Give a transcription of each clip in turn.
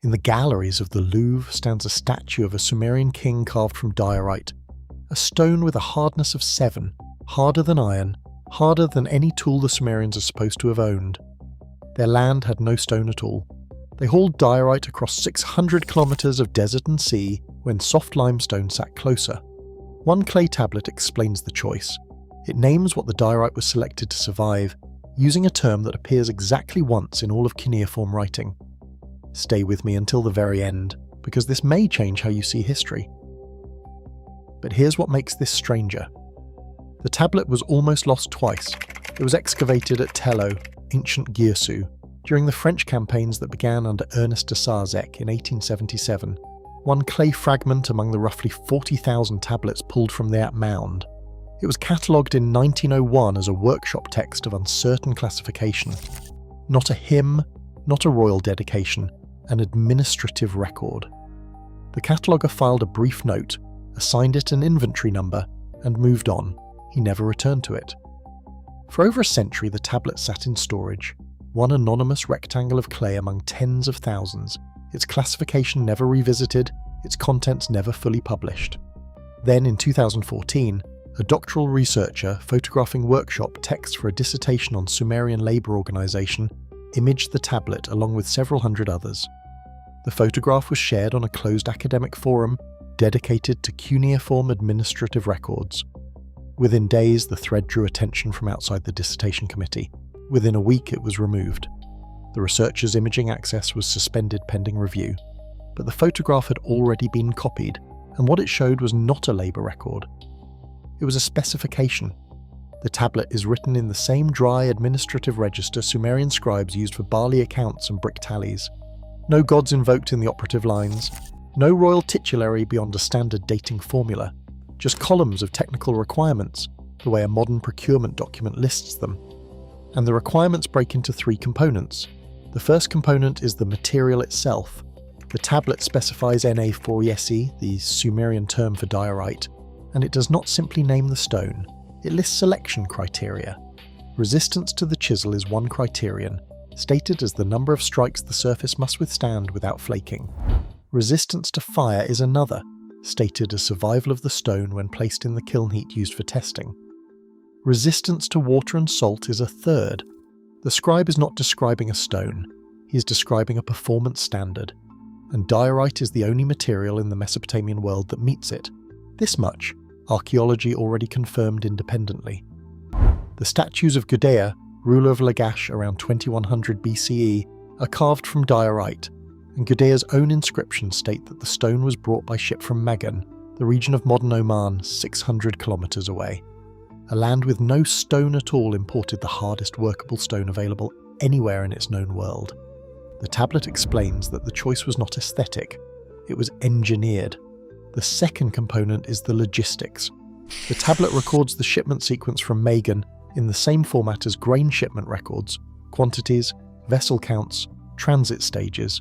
In the galleries of the Louvre stands a statue of a Sumerian king carved from diorite, a stone with a hardness of 7, harder than iron, harder than any tool the Sumerians are supposed to have owned. Their land had no stone at all. They hauled diorite across 600 kilometers of desert and sea when soft limestone sat closer. One clay tablet explains the choice. It names what the diorite was selected to survive, using a term that appears exactly once in all of cuneiform writing. Stay with me until the very end, because this may change how you see history. But here's what makes this stranger. The tablet was almost lost twice. It was excavated at Tello, ancient Girsu, during the French campaigns that began under Ernest de Sarzec in 1877, one clay fragment among the roughly 40,000 tablets pulled from that mound. It was catalogued in 1901 as a workshop text of uncertain classification. Not a hymn, not a royal dedication, an administrative record. The cataloguer filed a brief note, assigned it an inventory number, and moved on. He never returned to it. For over a century the tablet sat in storage, one anonymous rectangle of clay among tens of thousands, its classification never revisited, its contents never fully published. Then in 2014, a doctoral researcher photographing workshop text for a dissertation on Sumerian labour organisation imaged the tablet along with several hundred others. The photograph was shared on a closed academic forum dedicated to cuneiform administrative records. Within days, the thread drew attention from outside the dissertation committee. Within a week, it was removed. The researcher's imaging access was suspended pending review. But the photograph had already been copied, and what it showed was not a labour record. It was a specification. The tablet is written in the same dry administrative register Sumerian scribes used for barley accounts and brick tallies. No gods invoked in the operative lines. No royal titulary beyond a standard dating formula. Just columns of technical requirements, the way a modern procurement document lists them. And the requirements break into 3 components. The first component is the material itself. The tablet specifies Na4Yesi, the Sumerian term for diorite, and it does not simply name the stone. It lists selection criteria. Resistance to the chisel is one criterion, stated as the number of strikes the surface must withstand without flaking. Resistance to fire is another, stated as survival of the stone when placed in the kiln heat used for testing. Resistance to water and salt is a third. The scribe is not describing a stone, he is describing a performance standard, and diorite is the only material in the Mesopotamian world that meets it. This much, archaeology already confirmed independently. The statues of Gudea, ruler of Lagash around 2100 BCE, are carved from diorite, and Gudea's own inscriptions state that the stone was brought by ship from Magan, the region of modern Oman, 600 kilometers away. A land with no stone at all imported the hardest workable stone available anywhere in its known world. The tablet explains that the choice was not aesthetic, it was engineered. The second component is the logistics. The tablet records the shipment sequence from Magan in the same format as grain shipment records, quantities, vessel counts, transit stages.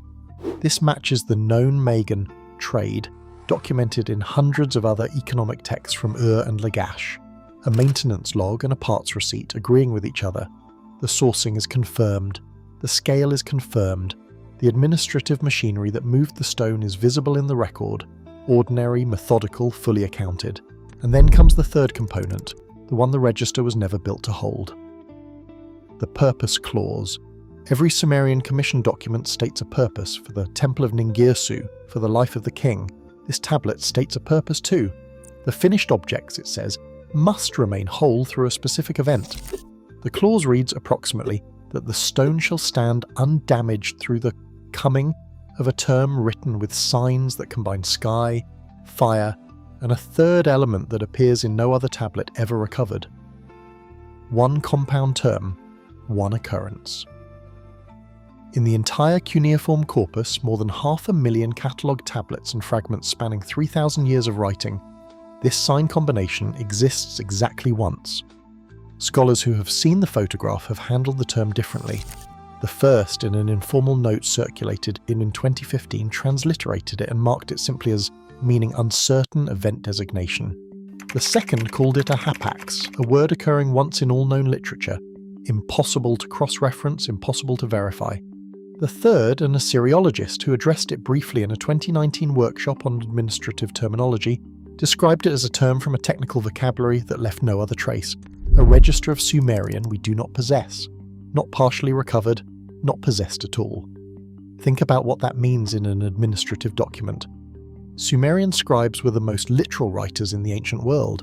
This matches the known Magan trade, documented in hundreds of other economic texts from Ur and Lagash. A maintenance log and a parts receipt agreeing with each other. The sourcing is confirmed. The scale is confirmed. The administrative machinery that moved the stone is visible in the record. Ordinary, methodical, fully accounted. And then comes the third component, the one the register was never built to hold. The purpose clause. Every Sumerian commission document states a purpose for the Temple of Girsu, for the life of the king. This tablet states a purpose too. The finished objects, it says, must remain whole through a specific event. The clause reads approximately that the stone shall stand undamaged through the coming of a term written with signs that combine sky, fire, and a third element that appears in no other tablet ever recovered. One compound term, one occurrence. In the entire cuneiform corpus, more than 500,000 catalogued tablets and fragments spanning 3,000 years of writing, this sign combination exists exactly once. Scholars who have seen the photograph have handled the term differently. The first, in an informal note circulated in 2015, transliterated it and marked it simply as meaning uncertain event designation. The second called it a hapax, a word occurring once in all known literature, impossible to cross-reference, impossible to verify. The third, an Assyriologist who addressed it briefly in a 2019 workshop on administrative terminology, described it as a term from a technical vocabulary that left no other trace, a register of Sumerian we do not possess, not partially recovered, not possessed at all. Think about what that means in an administrative document. Sumerian scribes were the most literal writers in the ancient world.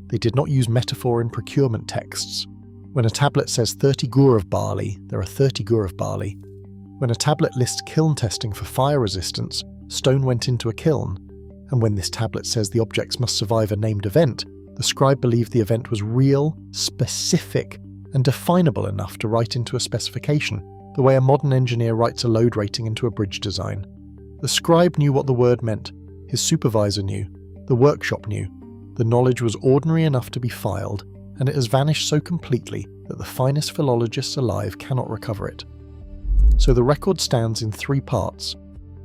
They did not use metaphor in procurement texts. When a tablet says 30 gur of barley, there are 30 gur of barley. When a tablet lists kiln testing for fire resistance, stone went into a kiln. And when this tablet says the objects must survive a named event, the scribe believed the event was real, specific, and definable enough to write into a specification, the way a modern engineer writes a load rating into a bridge design. The scribe knew what the word meant, his supervisor knew, the workshop knew. The knowledge was ordinary enough to be filed, and it has vanished so completely that the finest philologists alive cannot recover it. So the record stands in 3 parts: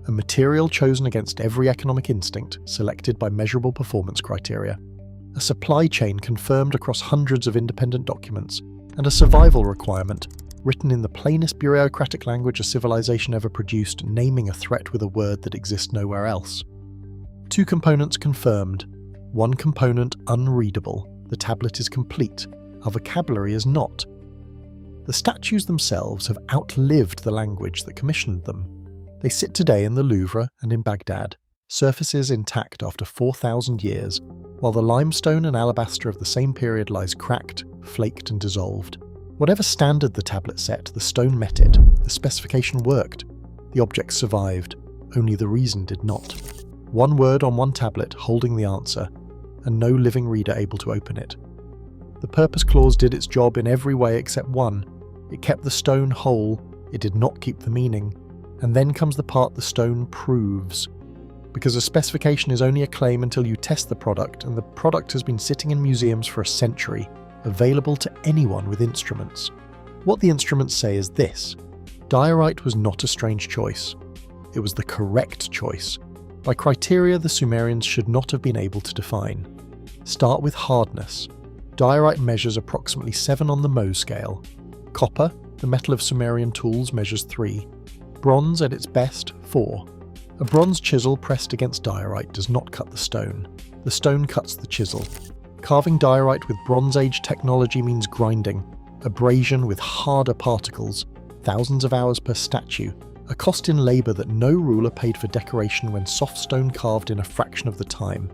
a material chosen against every economic instinct, selected by measurable performance criteria, a supply chain confirmed across hundreds of independent documents, and a survival requirement, written in the plainest bureaucratic language a civilization ever produced, naming a threat with a word that exists nowhere else. 2 components confirmed, 1 component unreadable. The tablet is complete, our vocabulary is not. The statues themselves have outlived the language that commissioned them. They sit today in the Louvre and in Baghdad, surfaces intact after 4,000 years, while the limestone and alabaster of the same period lies cracked, flaked and dissolved. Whatever standard the tablet set, the stone met it, the specification worked, the object survived, only the reason did not. 1 word on 1 tablet holding the answer, and no living reader able to open it. The purpose clause did its job in every way except one. It kept the stone whole, it did not keep the meaning. And then comes the part the stone proves. Because a specification is only a claim until you test the product, and the product has been sitting in museums for a century, available to anyone with instruments. What the instruments say is this: diorite was not a strange choice. It was the correct choice, by criteria the Sumerians should not have been able to define. Start with hardness. Diorite measures approximately 7 on the Mohs scale. Copper, the metal of Sumerian tools, measures 3. Bronze, at its best, 4. A bronze chisel pressed against diorite does not cut the stone. The stone cuts the chisel. Carving diorite with Bronze Age technology means grinding, abrasion with harder particles, thousands of hours per statue, a cost in labour that no ruler paid for decoration when soft stone carved in a fraction of the time.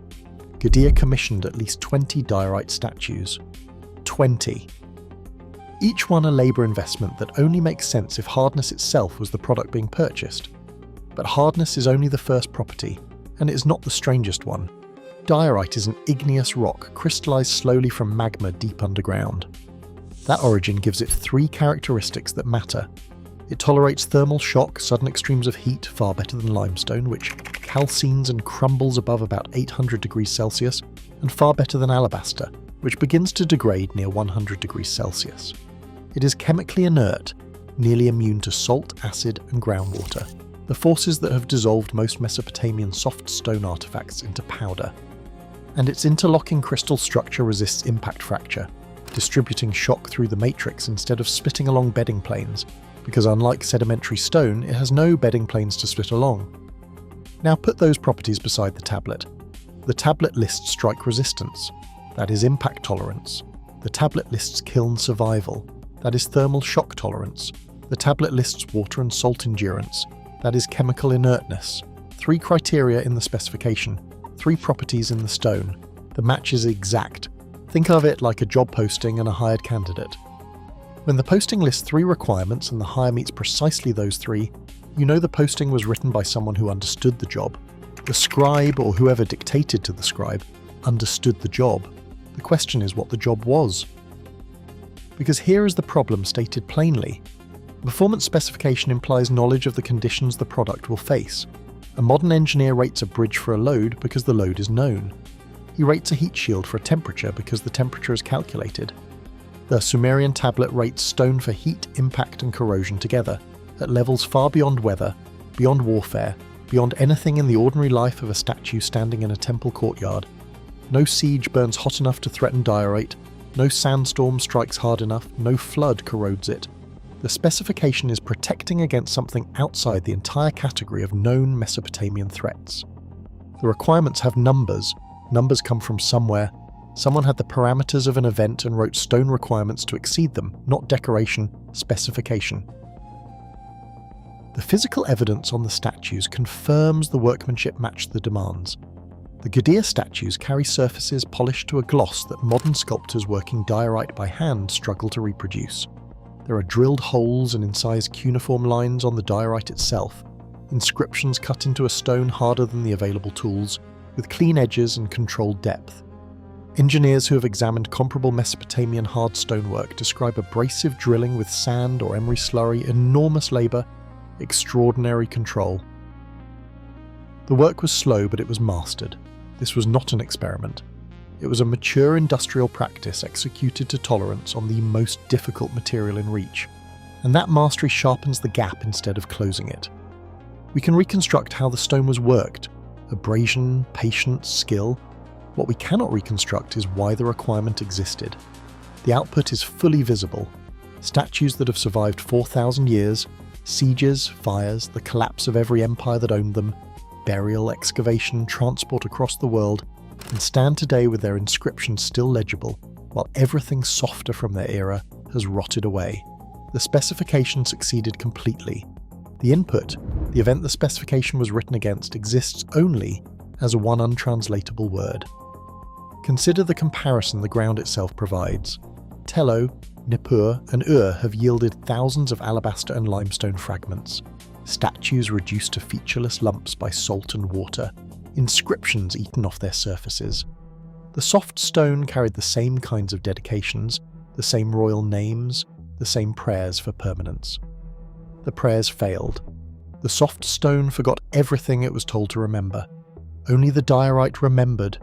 Gudea commissioned at least 20 diorite statues. 20. Each one a labour investment that only makes sense if hardness itself was the product being purchased. But hardness is only the first property, and it is not the strangest one. Diorite is an igneous rock crystallised slowly from magma deep underground. That origin gives it 3 characteristics that matter. It tolerates thermal shock, sudden extremes of heat, far better than limestone, which calcines and crumbles above about 800 degrees Celsius, and far better than alabaster, which begins to degrade near 100 degrees Celsius. It is chemically inert, nearly immune to salt, acid, and groundwater, the forces that have dissolved most Mesopotamian soft stone artifacts into powder. And its interlocking crystal structure resists impact fracture, distributing shock through the matrix instead of splitting along bedding planes, because unlike sedimentary stone, it has no bedding planes to split along. Now put those properties beside the tablet. The tablet lists strike resistance, that is impact tolerance. The tablet lists kiln survival, that is thermal shock tolerance. The tablet lists water and salt endurance, that is chemical inertness. 3 criteria in the specification, 3 properties in the stone. The match is exact. Think of it like a job posting and a hired candidate. When the posting lists 3 requirements and the hire meets precisely those 3, you know the posting was written by someone who understood the job. The scribe, or whoever dictated to the scribe, understood the job. The question is what the job was. Because here is the problem stated plainly. A performance specification implies knowledge of the conditions the product will face. A modern engineer rates a bridge for a load because the load is known. He rates a heat shield for a temperature because the temperature is calculated. The Sumerian tablet rates stone for heat, impact and corrosion together, at levels far beyond weather, beyond warfare, beyond anything in the ordinary life of a statue standing in a temple courtyard. No siege burns hot enough to threaten diorite, no sandstorm strikes hard enough, no flood corrodes it. The The specification is protecting against something outside the entire category of known Mesopotamian threats. The requirements have numbers. Numbers come from somewhere. Someone had the parameters of an event and wrote stone requirements to exceed them, not decoration, specification. The physical evidence on the statues confirms the workmanship matched the demands. The Gudea statues carry surfaces polished to a gloss that modern sculptors working diorite by hand struggle to reproduce. There are drilled holes and incised cuneiform lines on the diorite itself, inscriptions cut into a stone harder than the available tools, with clean edges and controlled depth. Engineers who have examined comparable Mesopotamian hard stonework describe abrasive drilling with sand or emery slurry, enormous labour, extraordinary control. The work was slow, but it was mastered. This was not an experiment. It was a mature industrial practice executed to tolerance on the most difficult material in reach, and that mastery sharpens the gap instead of closing it. We can reconstruct how the stone was worked: abrasion, patience, skill. What we cannot reconstruct is why the requirement existed. The output is fully visible. Statues that have survived 4,000 years, sieges, fires, the collapse of every empire that owned them, burial, excavation, transport across the world, and stand today with their inscriptions still legible, while everything softer from their era has rotted away. The specification succeeded completely. The input, the event the specification was written against, exists only as one untranslatable word. Consider the comparison the ground itself provides. Tello, Nippur, and have yielded thousands of alabaster and limestone fragments, statues reduced to featureless lumps by salt and water, inscriptions eaten off their surfaces. The soft stone carried the same kinds of dedications, the same royal names, the same prayers for permanence. The prayers failed. The soft stone forgot everything it was told to remember. Only the diorite remembered.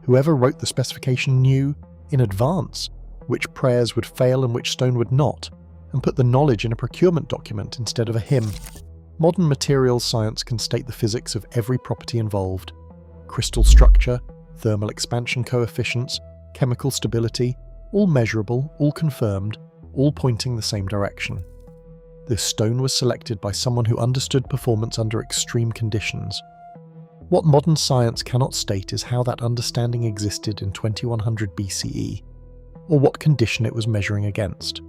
Whoever wrote the specification knew, in advance, which prayers would fail and which stone would not, and put the knowledge in a procurement document instead of a hymn. Modern materials science can state the physics of every property involved: crystal structure, thermal expansion coefficients, chemical stability, all measurable, all confirmed, all pointing the same direction. This stone was selected by someone who understood performance under extreme conditions. What modern science cannot state is how that understanding existed in 2100 BCE, or what condition it was measuring against.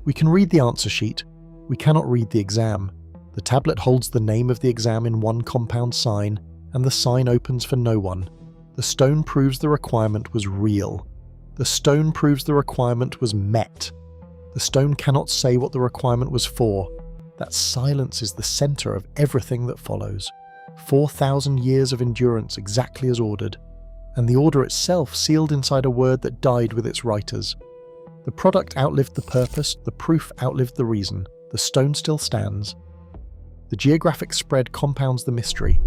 We can read the answer sheet, we cannot read the exam. The tablet holds the name of the exam in one compound sign, and the sign opens for no one. The stone proves the requirement was real. The stone proves the requirement was met. The stone cannot say what the requirement was for. That silence is the center of everything that follows. 4,000 years of endurance exactly as ordered, and the order itself sealed inside a word that died with its writers. The product outlived the purpose, the proof outlived the reason. The stone still stands. The geographic spread compounds the mystery.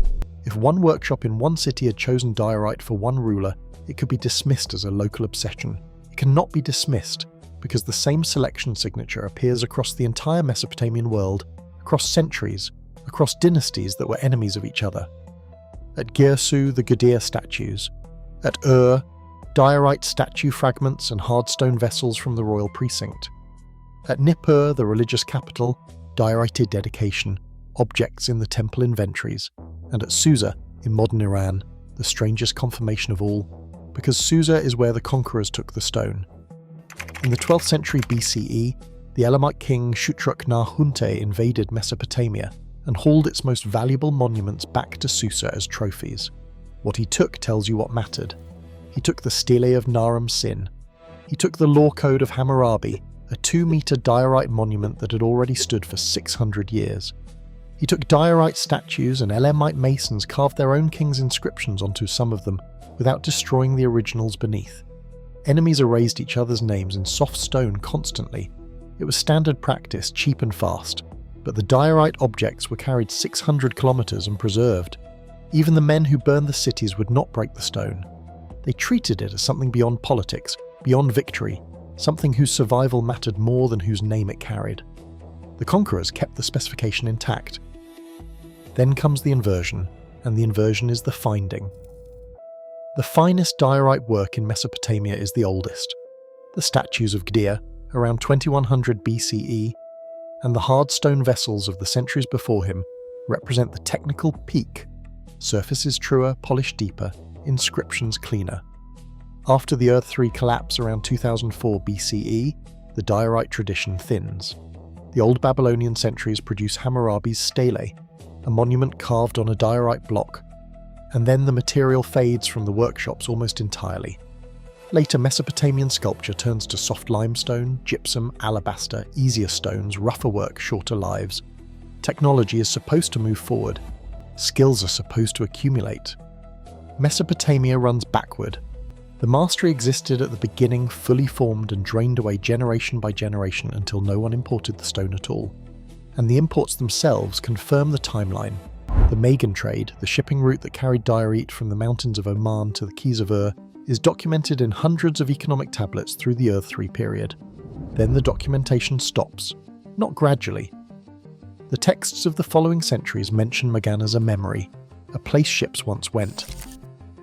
If one workshop in one city had chosen diorite for one ruler, it could be dismissed as a local obsession. It cannot be dismissed, because the same selection signature appears across the entire Mesopotamian world, across centuries, across dynasties that were enemies of each other. At Girsu, the Gudea statues. At diorite statue fragments and hardstone vessels from the royal precinct. At Nippur, the religious capital, diorite dedication, objects in the temple inventories. And at Susa, in modern Iran, the strangest confirmation of all, because Susa is where the conquerors took the stone. In the 12th century BCE, the Elamite king Shutruk-Nar-Hunte invaded Mesopotamia and hauled its most valuable monuments back to Susa as trophies. What he took tells you what mattered. He took the Stele of Naram Sin. He took the law code of Hammurabi, a 2-meter diorite monument that had already stood for 600 years. He took diorite statues, and Elamite masons carved their own king's inscriptions onto some of them without destroying the originals beneath. Enemies erased each other's names in soft stone constantly. It was standard practice, cheap and fast. But the diorite objects were carried 600 kilometers and preserved. Even the men who burned the cities would not break the stone. They treated it as something beyond politics, beyond victory, something whose survival mattered more than whose name it carried. The conquerors kept the specification intact. Then comes the inversion, and the inversion is the finding. The finest diorite work in Mesopotamia is the oldest. The statues of Gudea, around 2100 BCE, and the hard stone vessels of the centuries before him represent the technical peak. Surfaces truer, polish deeper, inscriptions cleaner. After the Earth 3 collapse around 2004 BCE, the diorite tradition thins. The Old Babylonian centuries produce Hammurabi's stele, a monument carved on a diorite block, and then the material fades from the workshops almost entirely. Later Mesopotamian sculpture turns to soft limestone, gypsum, alabaster, easier stones, rougher work, shorter lives. Technology is supposed to move forward. Skills are supposed to accumulate. Mesopotamia runs backward. The mastery existed at the beginning, fully formed and drained away generation by generation until no one imported the stone at all. And the imports themselves confirm the timeline. The Magan trade, the shipping route that carried diorite from the mountains of Oman to the Keys of Ur, is documented in hundreds of economic tablets through the Earth 3 period. Then the documentation stops, not gradually. The texts of the following centuries mention Magan as a memory, a place ships once went.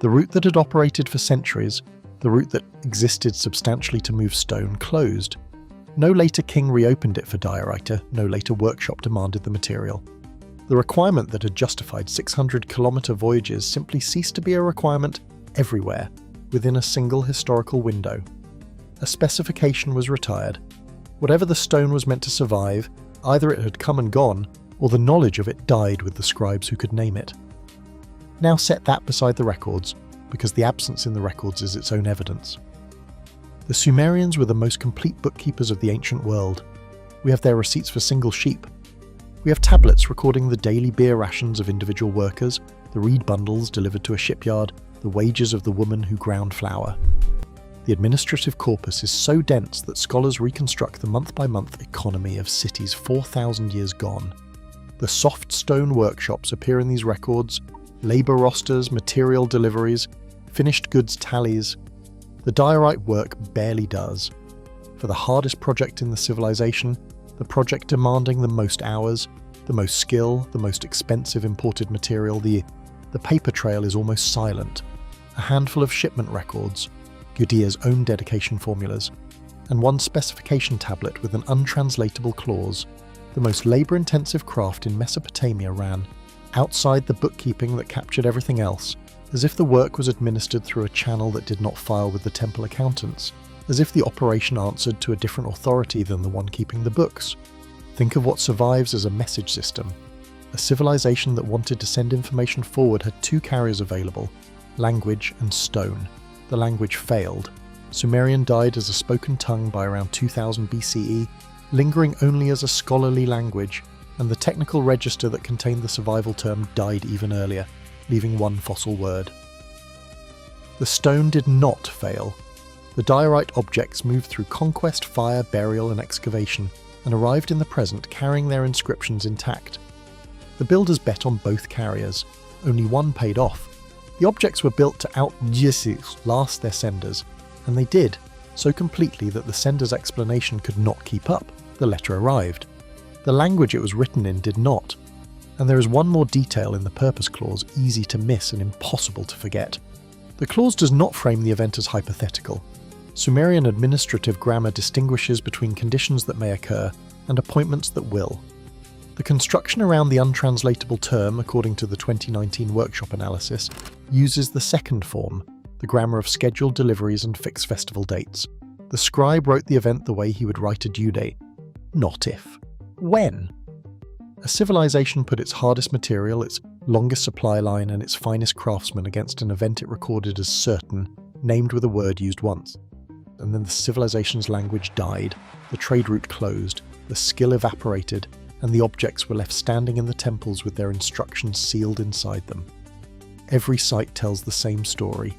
The route that had operated for centuries, the route that existed substantially to move stone, closed. No later king reopened it for diorite, no later workshop demanded the material. The requirement that had justified 600-kilometre voyages simply ceased to be a requirement everywhere, within a single historical window. A specification was retired. Whatever the stone was meant to survive, either it had come and gone, or the knowledge of it died with the scribes who could name it. Now set that beside the records, because the absence in the records is its own evidence. The Sumerians were the most complete bookkeepers of the ancient world. We have their receipts for single sheep. We have tablets recording the daily beer rations of individual workers, the reed bundles delivered to a shipyard, the wages of the woman who ground flour. The administrative corpus is so dense that scholars reconstruct the month-by-month economy of cities 4,000 years gone. The soft stone workshops appear in these records, labour rosters, material deliveries, finished goods tallies. The diorite work barely does. For the hardest project in the civilization, the project demanding the most hours, the most skill, the most expensive imported material, the paper trail is almost silent. A handful of shipment records, Gudea's own dedication formulas, and one specification tablet with an untranslatable clause. The most labour-intensive craft in Mesopotamia ran outside the bookkeeping that captured everything else, as if the work was administered through a channel that did not file with the temple accountants, as if the operation answered to a different authority than the one keeping the books. Think of what survives as a message system. A civilization that wanted to send information forward had two carriers available, language and stone. The language failed. Sumerian died as a spoken tongue by around 2000 BCE, lingering only as a scholarly language, and the technical register that contained the survival term died even earlier, leaving one fossil word. The stone did not fail. The diorite objects moved through conquest, fire, burial and excavation, and arrived in the present carrying their inscriptions intact. The builders bet on both carriers. Only one paid off. The objects were built to outlast their senders, and they did, so completely that the sender's explanation could not keep up. The letter arrived. The language it was written in did not. And there is one more detail in the purpose clause easy to miss and impossible to forget. The clause does not frame the event as hypothetical. Sumerian administrative grammar distinguishes between conditions that may occur and appointments that will. The construction around the untranslatable term, according to the 2019 workshop analysis, uses the second form, the grammar of scheduled deliveries and fixed festival dates. The scribe wrote the event the way he would write a due date. Not if. When? A civilization put its hardest material, its longest supply line and its finest craftsmen against an event it recorded as certain, named with a word used once. And then the civilization's language died, the trade route closed, the skill evaporated, and the objects were left standing in the temples with their instructions sealed inside them. Every site tells the same story.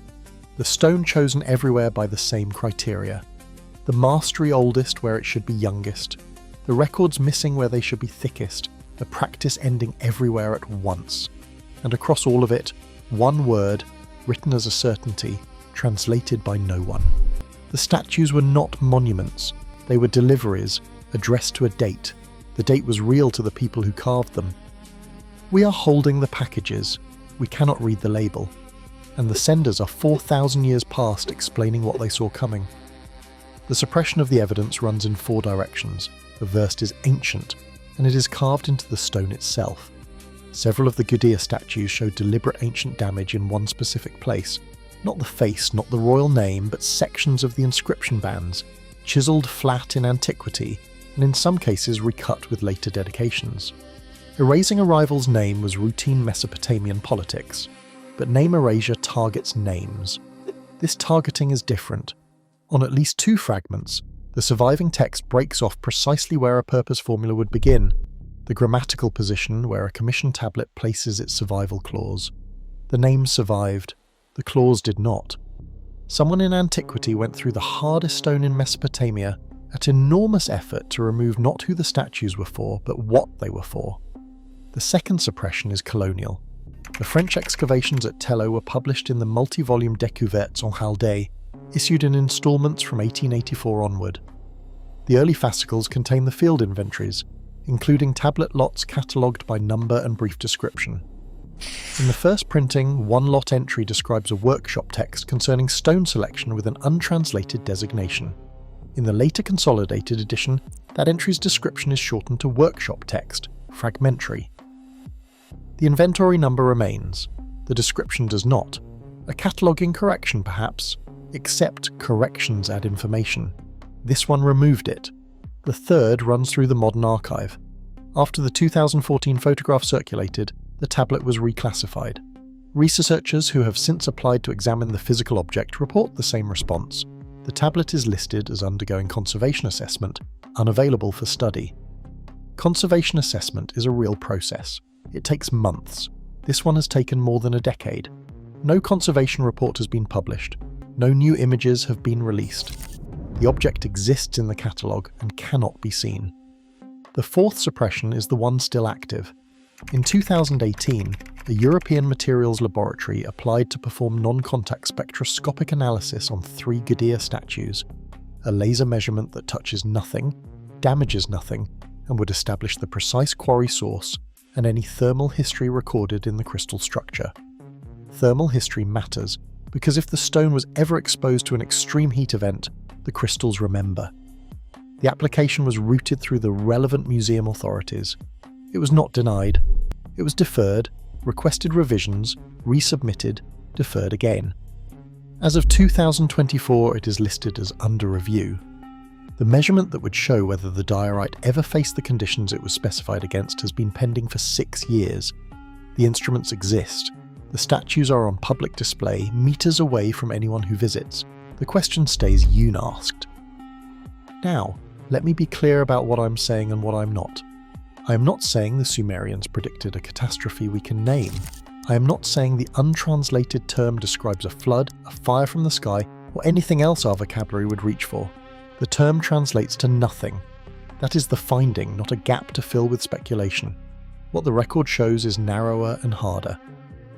The stone chosen everywhere by the same criteria. The mastery oldest where it should be youngest. The records missing where they should be thickest. The practice ending everywhere at once. And across all of it, one word, written as a certainty, translated by no one. The statues were not monuments. They were deliveries, addressed to a date. The date was real to the people who carved them. We are holding the packages. We cannot read the label. And the senders are 4,000 years past explaining what they saw coming. The suppression of the evidence runs in four directions. The verst is ancient, and it is carved into the stone itself. Several of the Gudea statues show deliberate ancient damage in one specific place. Not the face, not the royal name, but sections of the inscription bands, chiselled flat in antiquity, and in some cases recut with later dedications. Erasing a rival's name was routine Mesopotamian politics, but name erasure targets names. This targeting is different. On at least 2 fragments, the surviving text breaks off precisely where a purpose formula would begin, the grammatical position where a commissioned tablet places its survival clause. The name survived, the clause did not. Someone in antiquity went through the hardest stone in Mesopotamia at enormous effort to remove not who the statues were for, but what they were for. The second suppression is colonial. The French excavations at Tello were published in the multi-volume Découvertes en Chaldée, issued in instalments from 1884 onward. The early fascicles contain the field inventories, including tablet lots catalogued by number and brief description. In the first printing, one lot entry describes a workshop text concerning stone selection with an untranslated designation. In the later consolidated edition, that entry's description is shortened to workshop text, fragmentary. The inventory number remains, the description does not. A cataloguing correction perhaps, except corrections add information. This one removed it. The third runs through the modern archive. After the 2014 photograph circulated, the tablet was reclassified. Researchers who have since applied to examine the physical object report the same response. The tablet is listed as undergoing conservation assessment, unavailable for study. Conservation assessment is a real process. It takes months. This one has taken more than a decade. No conservation report has been published. No new images have been released. The object exists in the catalogue and cannot be seen. The fourth suppression is the one still active. In 2018, a European materials laboratory applied to perform non-contact spectroscopic analysis on 3 Gudea statues, a laser measurement that touches nothing, damages nothing, and would establish the precise quarry source and any thermal history recorded in the crystal structure. Thermal history matters because if the stone was ever exposed to an extreme heat event, the crystals remember. The application was routed through the relevant museum authorities. It was not denied. It was deferred, requested revisions, resubmitted, deferred again. As of 2024, it is listed as under review. The measurement that would show whether the diorite ever faced the conditions it was specified against has been pending for 6 years. The instruments exist. The statues are on public display, meters away from anyone who visits. The question stays unasked. Now, let me be clear about what I'm saying and what I'm not. I am not saying the Sumerians predicted a catastrophe we can name. I am not saying the untranslated term describes a flood, a fire from the sky, or anything else our vocabulary would reach for. The term translates to nothing. That is the finding, not a gap to fill with speculation. What the record shows is narrower and harder.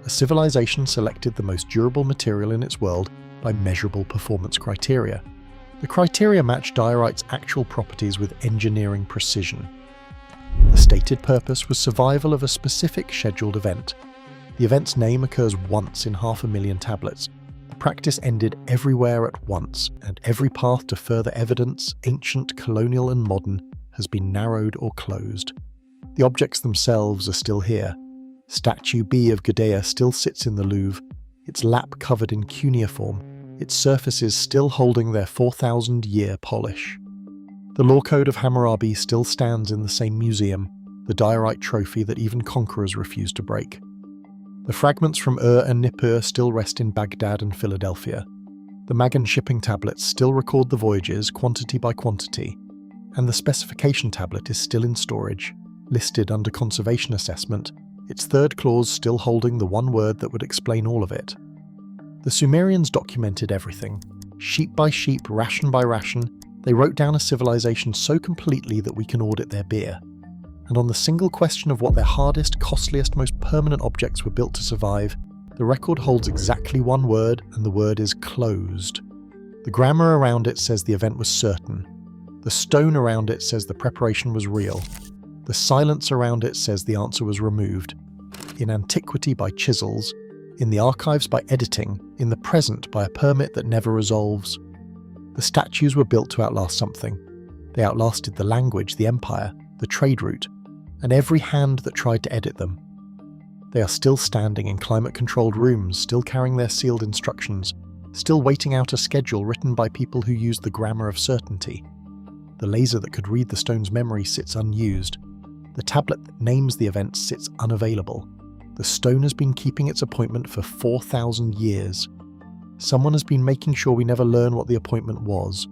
A civilization selected the most durable material in its world by measurable performance criteria. The criteria match diorite's actual properties with engineering precision. The stated purpose was survival of a specific scheduled event. The event's name occurs once in 500,000 tablets. The practice ended everywhere at once, and every path to further evidence, ancient, colonial and modern, has been narrowed or closed. The objects themselves are still here. Statue B of Gudea still sits in the Louvre, its lap covered in cuneiform, its surfaces still holding their 4,000-year polish. The law code of Hammurabi still stands in the same museum, the diorite trophy that even conquerors refuse to break. The fragments from Ur and Nippur still rest in Baghdad and Philadelphia. The Magan shipping tablets still record the voyages quantity by quantity, and the specification tablet is still in storage, listed under conservation assessment, its third clause still holding the one word that would explain all of it. The Sumerians documented everything. Sheep by sheep, ration by ration, they wrote down a civilization so completely that we can audit their beer. And on the single question of what their hardest, costliest, most permanent objects were built to survive, the record holds exactly one word, and the word is closed. The grammar around it says the event was certain. The stone around it says the preparation was real. The silence around it says the answer was removed. In antiquity by chisels, in the archives by editing, in the present by a permit that never resolves. The statues were built to outlast something. They outlasted the language, the empire, the trade route, and every hand that tried to edit them. They are still standing in climate-controlled rooms, still carrying their sealed instructions, still waiting out a schedule written by people who used the grammar of certainty. The laser that could read the stone's memory sits unused. The tablet that names the events sits unavailable. The stone has been keeping its appointment for 4,000 years. Someone has been making sure we never learn what the appointment was.